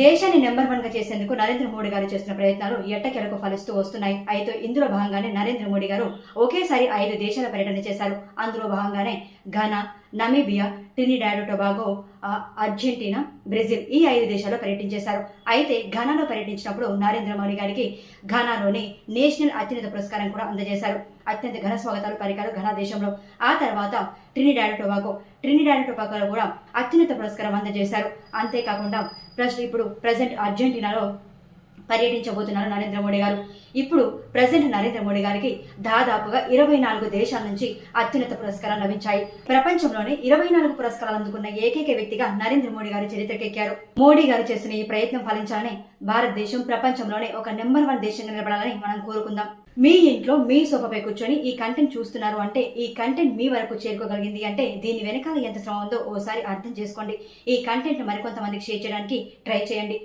దేశాన్ని నెంబర్ 1 గా చేసేందుకు నరేంద్ర మోడీ గారు చేస్తున్న ప్రయత్నాలు ఎట్టకేలకు ఫలిస్తూ వస్తున్నాయి. అయితే ఇందులో భాగంగానే నరేంద్ర మోడీ గారు ఒకేసారి 5 దేశాల పర్యటన చేశారు. అందులో భాగంగానే Ghana, Namibia, Trinidad Tobago, Argentina, Brazil ఈ 5 దేశాల్లో పర్యటించేశారు. అయితే ఘనాలో పర్యటించినప్పుడు నరేంద్ర మోడీ గారికి ఘనాలోని నేషనల్ అత్యున్నత పురస్కారం కూడా అందజేశారు. అత్యంత ఘన స్వాగతాలు పలికారు ఘనా దేశంలో. ఆ తర్వాత ట్రినిడాడ్ టొబాగోలో కూడా అత్యున్నత పురస్కారం అందజేశారు. అంతేకాకుండా ఇప్పుడు ప్రజెంట్ అర్జెంటీనాలో పర్యటించబోతున్నారు నరేంద్ర మోడీ గారు. ఇప్పుడు ప్రజెంట్ నరేంద్ర మోడీ గారికి దాదాపుగా 24 దేశాల నుంచి అత్యున్నత పురస్కారాలు లభించాయి. ప్రపంచంలోనే 24 పురస్కారాలు అందుకున్న ఏకైక వ్యక్తిగా నరేంద్ర మోడీ గారు చరిత్రకెక్కారు. మోడీ గారు చేసిన ఈ ప్రయత్నం ఫలించాలని భారతదేశం ప్రపంచంలోనే ఒక నెంబర్ 1 దేశంగా నిలబడాలని మనం కోరుకుందాం. మీ ఇంట్లో మీ సోఫాపై కూర్చొని ఈ కంటెంట్ చూస్తున్నారు అంటే, ఈ కంటెంట్ మీ వరకు చేరుకోగలిగింది అంటే దీని వెనకాల ఎంత శ్రమ ఉందో ఓసారి అర్థం చేసుకోండి. ఈ కంటెంట్ మరికొంతమందికి షేర్ చేయడానికి ట్రై చేయండి.